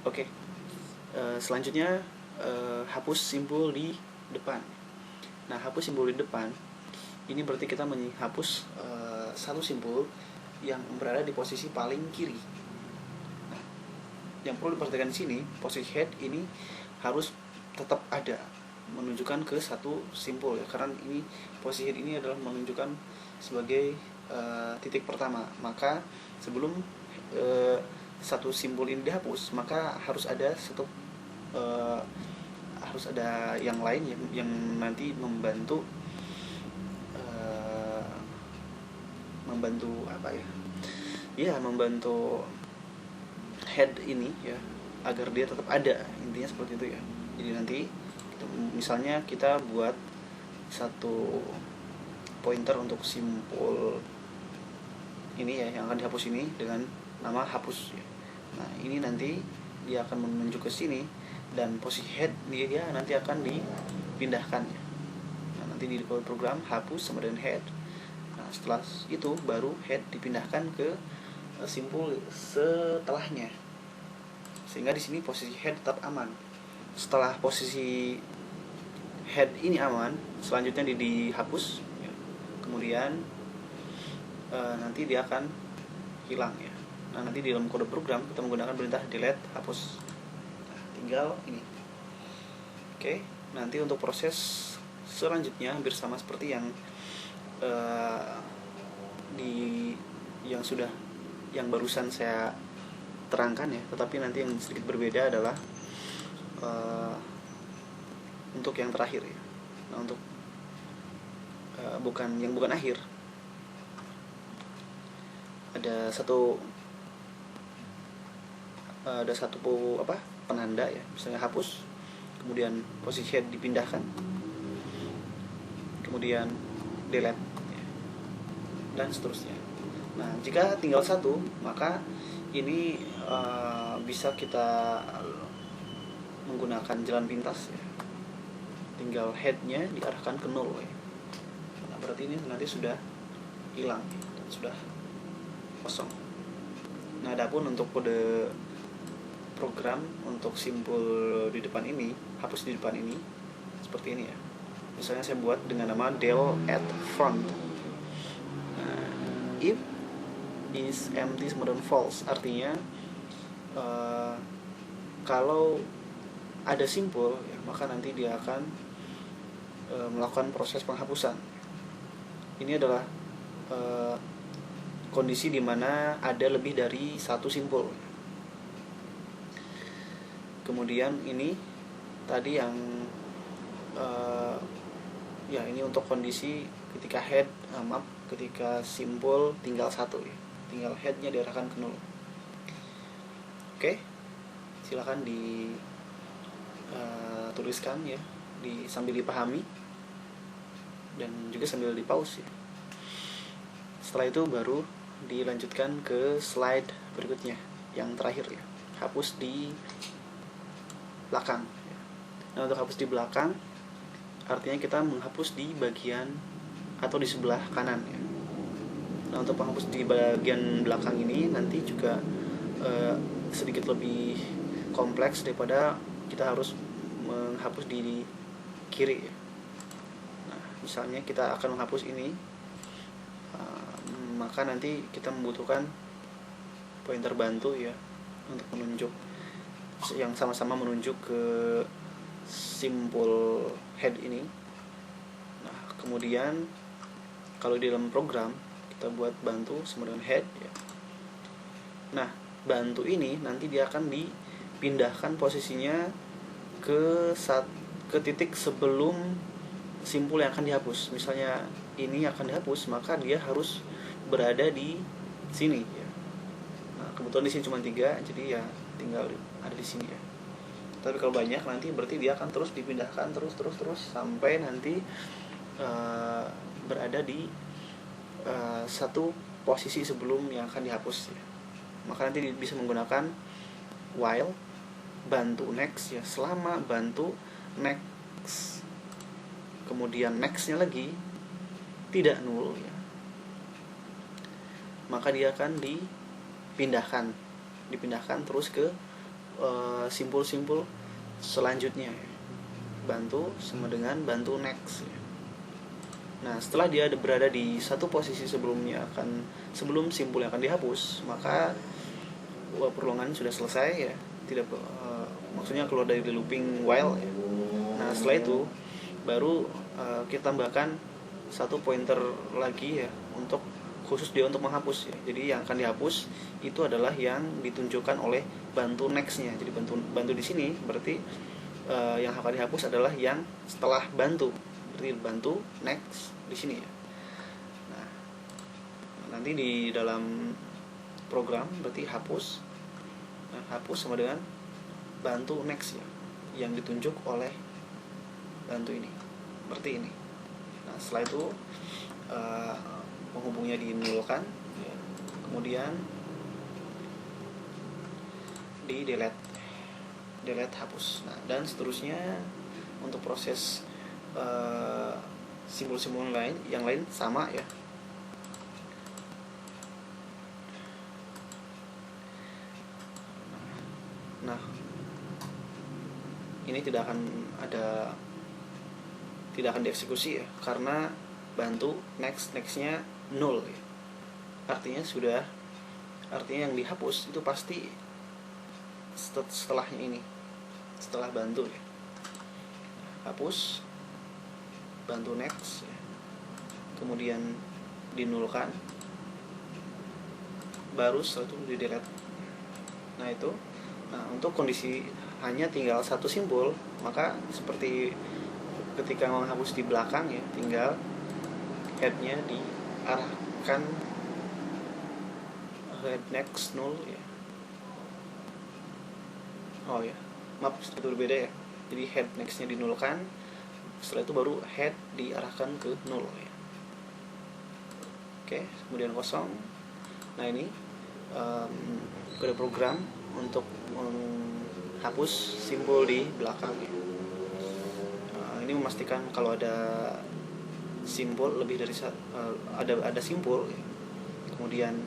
Oke. Selanjutnya hapus simbol di depan. Nah, hapus simbol di depan ini berarti kita menghapus satu simbol yang berada di posisi paling kiri. Nah, yang perlu diperhatikan di sini, posisi head ini harus tetap ada, menunjukkan ke satu simbol ya, karena ini posisi head ini adalah menunjukkan sebagai titik pertama. Maka sebelum satu simbol ini dihapus, maka harus ada harus ada yang lain yang nanti membantu membantu apa ya? Ya, membantu head ini ya, agar dia tetap ada, intinya seperti itu ya. Jadi nanti misalnya kita buat satu pointer untuk simbol ini ya, yang akan dihapus ini dengan nama hapus ya. Nah, ini nanti dia akan menunjuk ke sini, dan posisi head dia nanti akan dipindahkan ya. Nah, nanti di program hapus sama dengan head. Nah, setelah itu baru head dipindahkan ke simbol setelahnya, sehingga di sini posisi head tetap aman. Setelah posisi head ini aman, selanjutnya dihapus ya. Kemudian nanti dia akan hilang ya. Nah, nanti di dalam kode program kita menggunakan perintah delete, hapus. Nah, tinggal ini. Oke, nanti untuk proses selanjutnya hampir sama seperti yang yang barusan saya terangkan ya, tetapi nanti yang sedikit berbeda adalah untuk yang terakhir ya. Nah, untuk bukan akhir, ada satu penanda ya, misalnya hapus, kemudian posisi head dipindahkan, kemudian delete ya, dan seterusnya. Nah, jika tinggal satu, maka ini bisa kita menggunakan jalan pintas ya. Tinggal headnya diarahkan ke 0 ya. Nah, berarti ini nanti sudah hilang ya, dan sudah kosong. Nah, adapun untuk kode program untuk simbol di depan ini, hapus di depan ini seperti ini ya. Misalnya saya buat dengan nama del at front. Nah, if is empty kemudian false, artinya kalau ada simbol ya, maka nanti dia akan melakukan proses penghapusan. Ini adalah kondisi di mana ada lebih dari satu simbol. Kemudian ini tadi yang ya, ini untuk kondisi ketika ketika simbol tinggal satu ya, tinggal headnya diarahkan ke 0. Oke, silakan tuliskan ya, sambil dipahami dan juga sambil di pause ya. Setelah itu baru dilanjutkan ke slide berikutnya, yang terakhir ya, hapus di belakang. Nah, untuk hapus di belakang artinya kita menghapus di bagian atau di sebelah kanan ya. Nah, untuk menghapus di bagian belakang ini nanti juga sedikit lebih kompleks daripada kita harus menghapus di kiri ya. Nah, misalnya kita akan menghapus ini, maka nanti kita membutuhkan pointer bantu ya, untuk menunjuk, yang sama-sama menunjuk ke simbol head ini. Nah, kemudian kalau di dalam program kita buat bantu sama dengan head ya. Nah, bantu ini nanti dia akan dipindahkan posisinya ke titik sebelum simbol yang akan dihapus. Misalnya ini akan dihapus, maka dia harus berada di sini ya. Nah, kebetulan di sini cuma 3, jadi ya tinggal ada di sini ya. Tapi kalau banyak nanti berarti dia akan terus dipindahkan terus sampai nanti berada di satu posisi sebelum yang akan dihapus ya. Maka nanti bisa menggunakan while bantu next ya, selama bantu next, kemudian nextnya lagi tidak nul ya, maka dia akan dipindahkan terus ke simpul-simpul selanjutnya. Bantu sama dengan bantu next. Nah, setelah dia berada di satu posisi sebelum simpul yang akan dihapus, maka perulongan sudah selesai ya. Tidak maksudnya keluar dari looping while ya. Nah, setelah itu baru kita tambahkan satu pointer lagi ya, untuk khusus dia untuk menghapus ya. Jadi yang akan dihapus itu adalah yang ditunjukkan oleh bantu next-nya. Jadi bantu di sini berarti yang akan dihapus adalah yang setelah bantu. Berarti bantu next di sini ya. Nah, nanti di dalam program berarti hapus. Nah, hapus sama dengan bantu next ya, yang ditunjuk oleh bantu ini. Berarti ini. Nah, setelah itu penghubungnya dinulkan ya. Kemudian di delete hapus. Nah, dan seterusnya untuk proses simbol-simbol yang lain sama ya. Nah, ini tidak akan dieksekusi ya, karena bantu nextnya 0 ya. Artinya yang dihapus itu pasti setelahnya ini, setelah bantu ya. Hapus bantu next ya. Kemudian dinulkan, baru setelah itu di delete. Nah, untuk kondisi hanya tinggal satu simbol, maka seperti ketika menghapus di belakang ya, tinggal headnya diarahkan head next 0 ya. Oh ya, maaf, itu berbeda ya. Jadi head nextnya dinulkan, setelah itu baru head diarahkan ke 0 ya. Oke, kemudian kosong. Nah, ini kode program untuk menghapus simbol di belakang ya. Ini memastikan kalau ada simbol lebih dari ada simbol ya. Kemudian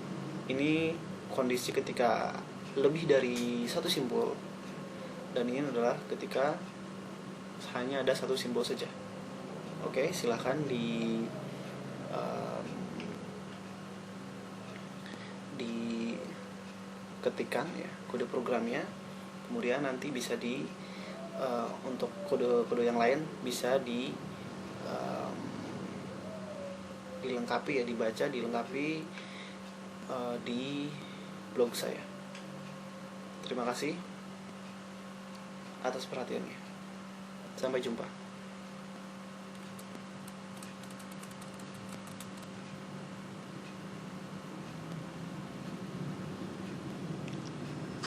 ini kondisi ketika lebih dari satu simbol, dan ini adalah ketika hanya ada satu simbol saja. Oke, silahkan diketikkan ya kode programnya. Kemudian nanti bisa untuk kode-kode yang lain bisa dilengkapi ya, dilengkapi di blog saya. Terima kasih atas perhatiannya. Sampai jumpa.